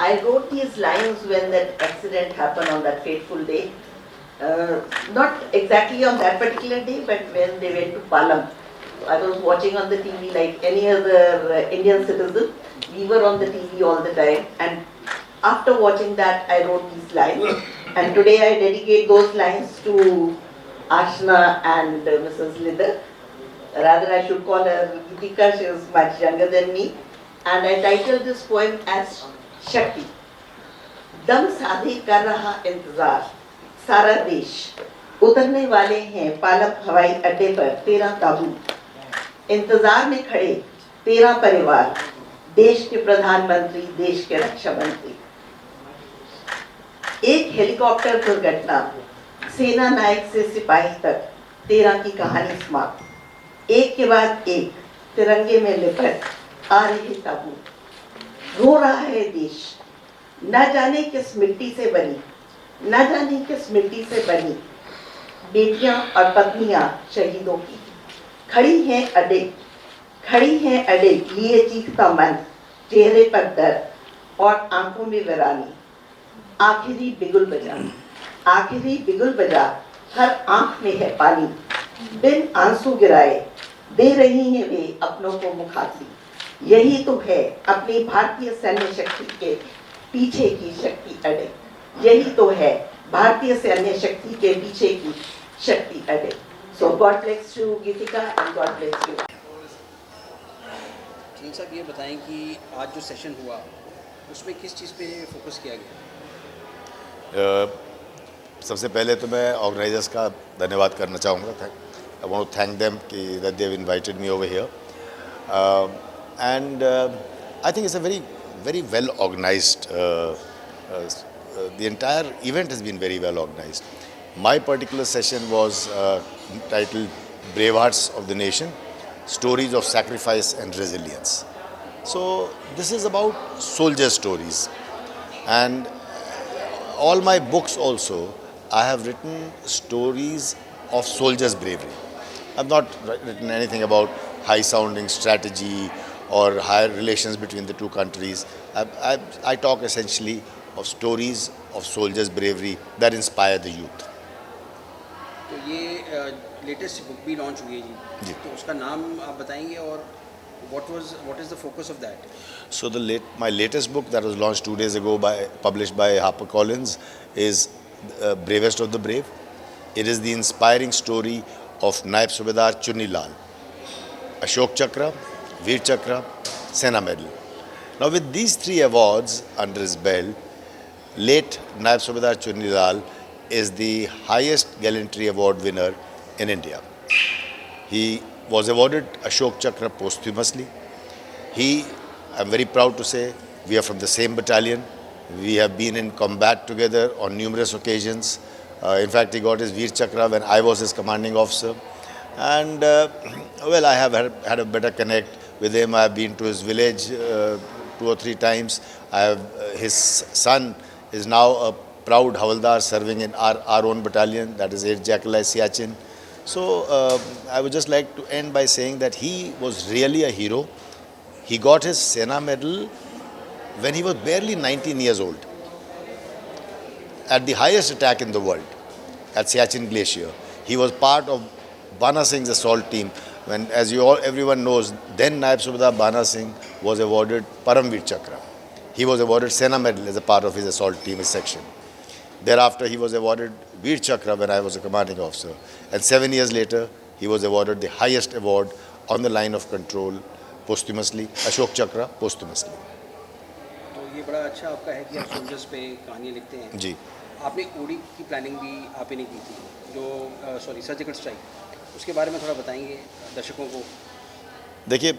I wrote these lines when that accident happened on that fateful day. Not exactly on that particular day, but when they went to Palam. I was watching on the TV like any other Indian citizen. We were on the TV all the time, and after watching that, I wrote these lines. And today I dedicate those lines to Ashna and Mrs. Lidder. Rather, I should call her Gitika. She is much younger than me. And I titled this poem as Shakti. दम साधे कर रहा इंतजार सारा देश, उतरने वाले हैं पालम हवाई अड्डे पर 13 ताबूत, इंतजार में खड़े 13 परिवार, देश के प्रधानमंत्री, देश के रक्षा मंत्री। एक हेलीकॉप्टर दुर्घटना, सेना नायक से सिपाही तक 13 की कहानी समाप्त। एक के बाद एक तिरंगे में लिपट आ रहे ताबूत। रो रहा है देश, न जाने किस मिट्टी से बनी, न जाने किस मिट्टी से बनी बेटियां और पत्नियां शहीदों की। खड़ी हैं अड़े लिए चीखता मन, चेहरे पर दर्द और आंखों में वीरानी। आखिरी बिगुल बजा हर आंख में है पानी, बिन आंसू गिराए दे रही हैं वे अपनों को मुखाग्नि। यही तो है अपनी भारतीय सैन्य शक्ति के पीछे की शक्ति अड़े, यही तो है भारतीय सैन्य शक्ति के पीछे की शक्ति अड़े। So God bless you Geetika and God bless you. जी साहब, ये बताएं कि आज जो सेशन हुआ उसमें किस चीज़ पे फोकस किया गया? सबसे पहले तो मैं ऑर्गेनाइजर्स का धन्यवाद करना चाहूँगा। I want to thank them कि that they have invited me over here, and I think it's a very well organized. The entire event has been very well organized. My particular session was titled Bravehearts of the Nation, Stories of Sacrifice and Resilience. So this is about soldier stories, and all my books also I have written stories of soldiers' bravery. I have not written anything about high sounding strategy or higher relations between the two countries. I talk essentially of stories of soldiers' bravery that inspire the youth. तो ये latest book भी launch हुई है जी, तो उसका नाम आप बताएंगे और what is the focus of that? So my latest book that was launched 2 days ago, published by HarperCollins, is Bravest of the Brave. It is the inspiring story of Naib Subedar Chunni Lal, Ashok Chakra, Veer Chakra, Sena Medal. Now with these 3 awards under his belt, late Naib Subedar Chunni Lal is the highest gallantry award winner in India. He was awarded Ashok Chakra posthumously. I'm very proud to say, we are from the same battalion. We have been in combat together on numerous occasions. In fact, he got his Veer Chakra when I was his commanding officer. And well, I have had a better connect with him. I have been to his village 2 or 3 times. His son is now a proud Havaldar serving in our own battalion, that is 8 Jackal Siachen. So I would just like to end by saying that he was really a hero. He got his Sena Medal when he was barely 19 years old, at the highest attack in the world, at Siachen Glacier. He was part of Bana Singh's assault team when, as everyone knows, then Naib Subedar Bana Singh was awarded Paramveer Chakra. He was awarded Sena Medal as a part of his assault team, his section. Thereafter, he was awarded Veer Chakra when I was a commanding officer. And 7 years later, he was awarded the highest award on the line of control posthumously, Ashok Chakra posthumously. तो ये बड़ा अच्छा आपका है कि आप soldiers पे कहानियाँ लिखते हैं जी। आपने उड़ी की प्लानिंग भी आप ही ने की थी, जो सर्जिकल स्ट्राइक, उसके बारे में थोड़ा बताएंगे दर्शकों को? देखिए,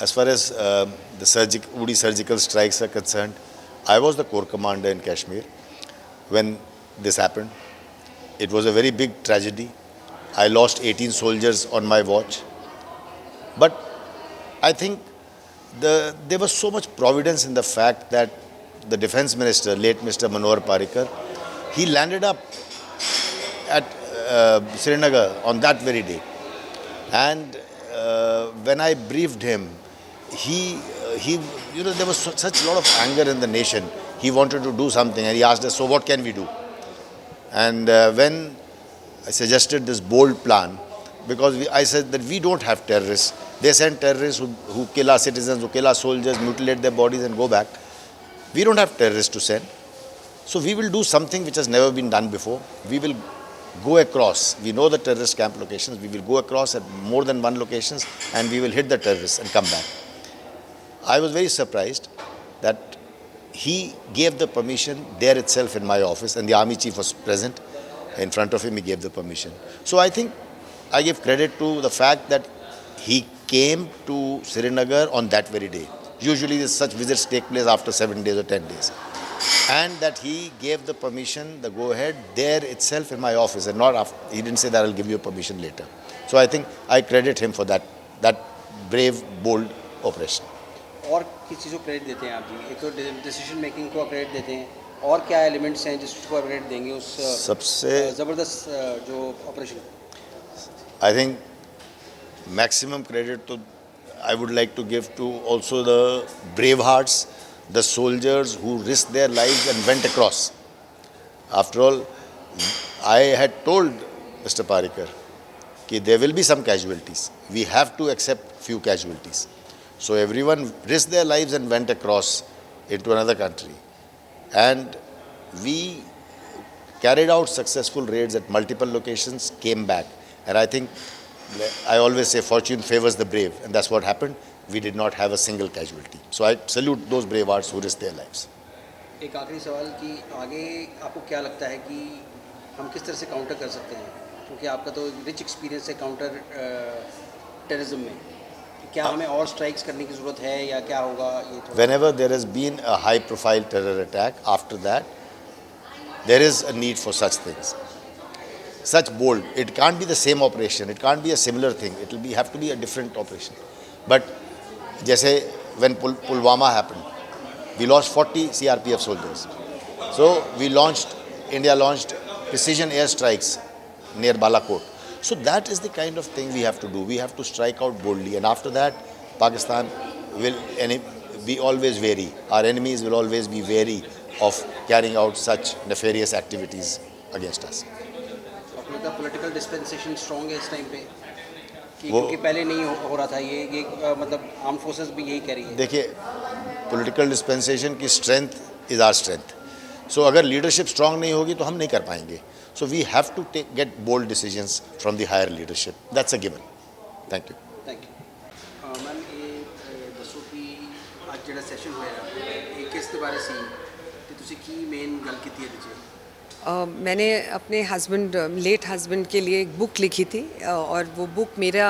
as far as the Uri surgical strikes are concerned, I was the corps commander in Kashmir when this happened. It was a very big tragedy. I lost 18 soldiers on my watch. But I think there was so much providence in the fact that the defense minister, late Mr. Manohar Parrikar, he landed up at Srinagar on that very day. And when I briefed him, he he, there was such a lot of anger in the nation. He wanted to do something, and he asked us, so what can we do? And when I suggested this bold plan, because I said that we don't have terrorists. They send terrorists who kill our citizens, who kill our soldiers, mutilate their bodies and go back. We don't have terrorists to send. So we will do something which has never been done before. We will go across. We know the terrorist camp locations. We will go across at more than one locations, and we will hit the terrorists and come back. I was very surprised that he gave the permission there itself in my office, and the army chief was present. In front of him, he gave the permission. So I think I give credit to the fact that he came to Srinagar on that very day. Usually such visits take place after 7 days or 10 days. And that he gave the permission, the go-ahead, there itself in my office, and not after. He didn't say that I'll give you a permission later. So I think I credit him for that brave, bold operation. और किस चीज़ को credit देते हैं आप जी? एक तो decision making को credit देते हैं, और क्या एलिमेंट्स हैं जिसको क्रेडिट देंगे उस सबसे ज़बरदस्त जो operation? I think maximum credit to I would like to give to also the brave hearts, the soldiers who risked their lives and went across. After all, I had told Mr. Parikar that there will be some casualties. We have to accept few casualties. So everyone risked their lives and went across into another country. And we carried out successful raids at multiple locations, came back. And I think, I always say, fortune favors the brave. And that's what happened. We did not have a single casualty. So I salute those brave hearts who risked their lives. एक आखिरी सवाल कि आगे आपको क्या लगता है कि हम किस तरह से काउंटर कर सकते हैं, क्योंकि आपका तो रिच एक्सपीरियंस है काउंटर टेररिज्म में, क्या हमें और स्ट्राइक्स करने की ज़रूरत है या क्या होगा ये? Whenever there has been a high profile terror attack, after that there is a need for such things, such bold. It can't be the same operation, it can't be a similar thing, it will have to be a different operation. But जैसे when Pulwama happened, we lost 40 CRPF soldiers. So India launched precision air strikes near Balakot. So that is the kind of thing we have to do. We have to strike out boldly, and after that, Pakistan will be always wary. Our enemies will always be wary of carrying out such nefarious activities against us. अपने का political dispensation strong है इस time पे, क्योंकि पहले नहीं हो रहा था ये मतलब आर्म फोर्सेस भी यही कह रही है. देखिए, पॉलिटिकल डिस्पेंसेशन की स्ट्रेंथ इज आवर स्ट्रेंथ. सो अगर लीडरशिप स्ट्रांग नहीं होगी तो हम नहीं कर पाएंगे. So we have to get bold decisions from the higher leadership. That's a given. Thank you. Thank you. Ma'am ये दसो कि आज ਜਿਹੜਾ ਸੈਸ਼ਨ ਹੋਇਆ ਇਹ ਕਿਸ ਦੇ ਬਾਰੇ ਸੀ ਤੇ ਤੁਸੀਂ ਕੀ ਮੇਨ ਗੱਲ ਕੀਤੀ ਇਹਦੇ 'ਚ? मैंने अपने हस्बैंड, लेट हस्बैंड के लिए एक बुक लिखी थी, और वो बुक मेरा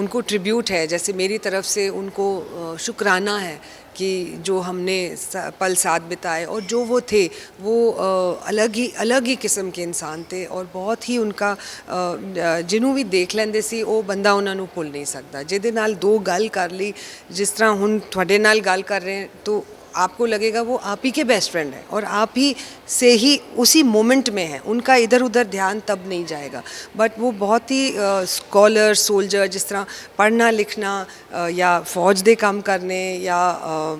उनको ट्रिब्यूट है, जैसे मेरी तरफ से उनको शुक्राना है कि जो हमने पल साथ बिताए, और जो वो थे वो अलग ही किस्म के इंसान थे, और बहुत ही उनका जिन्हों भी देख लेंदे सी वो बंदा उन्हां नूं भुल नहीं सकता. जिहदे नाल दो गल कर ली, जिस तरह हुण तुहाडे नाल गल कर रहे हैं, तो आपको लगेगा वो आप ही के बेस्ट फ्रेंड है और आप ही से ही उसी मोमेंट में है, उनका इधर उधर ध्यान तब नहीं जाएगा. बट वो बहुत ही स्कॉलर, सोल्जर, जिस तरह पढ़ना लिखना या फौज दे काम करने या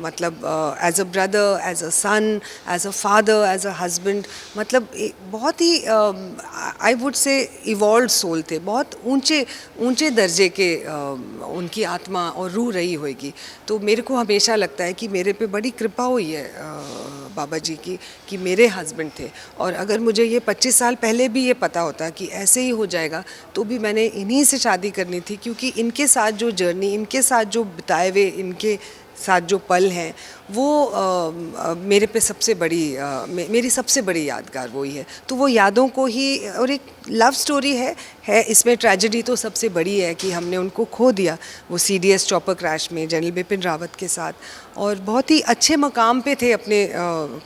मतलब as a brother, as a son, as a father, as a husband, मतलब बहुत ही I would say evolve soul थे, बहुत ऊंचे दर्जे के उनकी आत्मा और रूह रही होगी. तो मेरे को हमेशा लगता है कि मेरे पे बड़ी कृपा हुई है बाबा जी की कि मेरे हस्बैंड थे. और अगर मुझे ये 25 साल पहले भी ये पता होता कि ऐसे ही हो जाएगा तो भी मैंने इन्हीं से शादी करनी थी, क्योंकि इनके साथ जो जर्नी, इनके साथ जो बिताए हुए, इनके साथ जो पल हैं, वो मेरे पे सबसे बड़ी मेरी सबसे बड़ी यादगार वही है. तो वो यादों को ही, और एक लव स्टोरी है इसमें. ट्रेजेडी तो सबसे बड़ी है कि हमने उनको खो दिया वो CDS चॉपर क्रैश में जनरल बिपिन रावत के साथ, और बहुत ही अच्छे मकाम पे थे अपने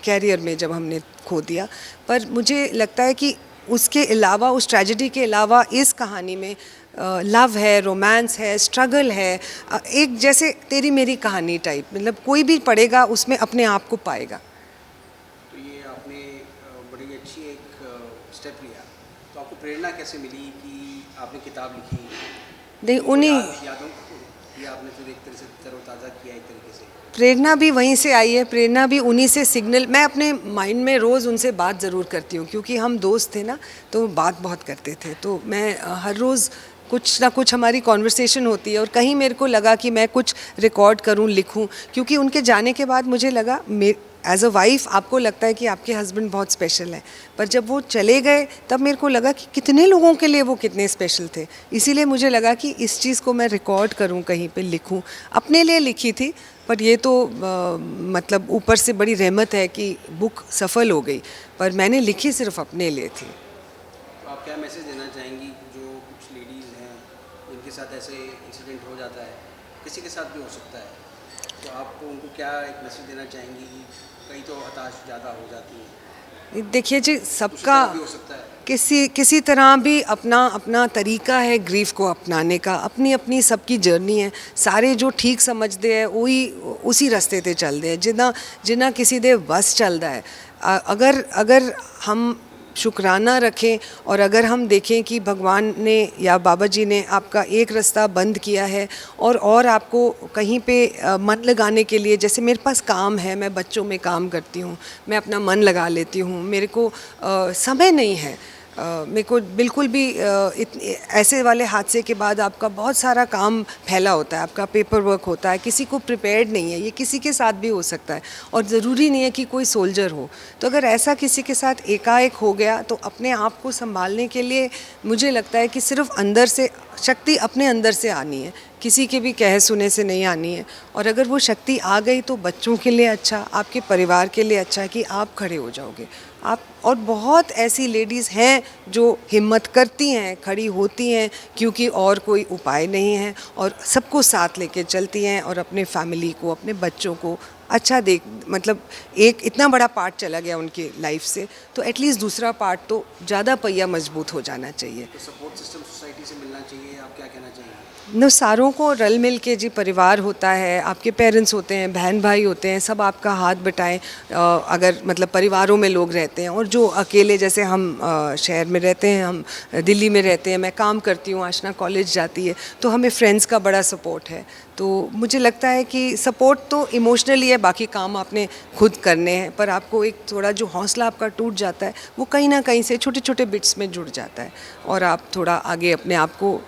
कैरियर में जब हमने खो दिया. पर मुझे लगता है कि उसके अलावा, उस ट्रेजेडी के अलावा इस कहानी में लव है, रोमांस है, स्ट्रगल है, एक जैसे तेरी मेरी कहानी टाइप, मतलब कोई भी पढ़ेगा उसमें अपने आप को पाएगा. तो ये आपने बड़ी अच्छी एक स्टेप लिया. तो आपको प्रेरणा कैसे मिली कि आपने किताब लिखी? नहीं, उन्हीं ये आपने फिर एक तरह से तरोताज़ा किया एक तरीके से? प्रेरणा भी वहीं से आई है, प्रेरणा भी उन्हीं से सिग्नल। मैं अपने माइंड में रोज़ उनसे बात ज़रूर करती हूँ क्योंकि हम दोस्त थे ना, तो बात बहुत करते थे। तो मैं हर रोज़ कुछ ना कुछ हमारी कॉन्वर्सेशन होती है और कहीं मेरे को लगा कि मैं कुछ रिकॉर्ड करूँ, लिखूँ, क्योंकि उनके जाने के बाद मुझे लगा एज अ वाइफ आपको लगता है कि आपके हस्बैंड बहुत स्पेशल है, पर जब वो चले गए तब मेरे को लगा कि कितने लोगों के लिए वो कितने स्पेशल थे। इसीलिए मुझे लगा कि इस चीज़ को मैं रिकॉर्ड करूं, कहीं पे लिखूं। अपने लिए लिखी थी, पर ये तो मतलब ऊपर से बड़ी रहमत है कि बुक सफल हो गई, पर मैंने लिखी सिर्फ अपने लिए थी। तो आप क्या मैसेज देना चाहेंगी जो कुछ लेडीज़ हैं जिनके साथ ऐसे इंसिडेंट हो जाता है, किसी के साथ भी हो सकता है, तो आप उनको क्या एक मैसेज देना चाहेंगी? कई तो हताश ज़्यादा हो जाती हैं। देखिए जी, उसी सबका तरह भी हो सकता है। किसी तरह भी अपना अपना तरीका है ग्रीफ को अपनाने का, अपनी अपनी सबकी जर्नी है। सारे जो ठीक समझते हैं वही उसी रास्ते पे चलते हैं, जिन्ना किसी दे बस चलता है। अगर हम शुक्राना रखें और अगर हम देखें कि भगवान ने या बाबा जी ने आपका एक रास्ता बंद किया है और आपको कहीं पे मन लगाने के लिए, जैसे मेरे पास काम है, मैं बच्चों में काम करती हूँ, मैं अपना मन लगा लेती हूँ, मेरे को समय नहीं है। मेरे को बिल्कुल भी ऐसे वाले हादसे के बाद आपका बहुत सारा काम फैला होता है, आपका पेपर वर्क होता है, किसी को प्रिपेयर्ड नहीं है। ये किसी के साथ भी हो सकता है और ज़रूरी नहीं है कि कोई सोल्जर हो। तो अगर ऐसा किसी के साथ एकाएक हो गया तो अपने आप को संभालने के लिए मुझे लगता है कि सिर्फ अंदर से शक्ति अपने अंदर से आनी है, किसी के भी कहे सुने से नहीं आनी है। और अगर वो शक्ति आ गई तो बच्चों के लिए अच्छा, आपके परिवार के लिए अच्छा है कि आप खड़े हो जाओगे आप। और बहुत ऐसी लेडीज़ हैं जो हिम्मत करती हैं, खड़ी होती हैं, क्योंकि और कोई उपाय नहीं है, और सबको साथ लेके चलती हैं और अपने फैमिली को, अपने बच्चों को अच्छा मतलब एक इतना बड़ा पार्ट चला गया उनकी लाइफ से, तो एटलीस्ट दूसरा पार्ट तो ज़्यादा पहिया मजबूत हो जाना चाहिए। तो सपोर्ट सिस्टम सोसाइटी से मिलना चाहिए, आप क्या कहना चाहेंगे? सारों को रल मिल के जी, परिवार होता है, आपके पेरेंट्स होते हैं, बहन भाई होते हैं, सब आपका हाथ बटाएं। अगर मतलब परिवारों में लोग रहते हैं और जो अकेले, जैसे हम शहर में रहते हैं, हम दिल्ली में रहते हैं, मैं काम करती हूँ, आशना कॉलेज जाती है, तो हमें फ्रेंड्स का बड़ा सपोर्ट है। तो मुझे लगता है कि सपोर्ट तो इमोशनली है, बाकी काम आपने खुद करने हैं, पर आपको एक थोड़ा जो हौसला आपका टूट जाता है वो कहीं ना कहीं से छोटे छोटे बिट्स में जुड़ जाता है और आप थोड़ा आगे अपने आप को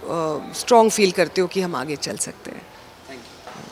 स्ट्रॉन्ग फील करते हो कि हम आगे चल सकते हैं।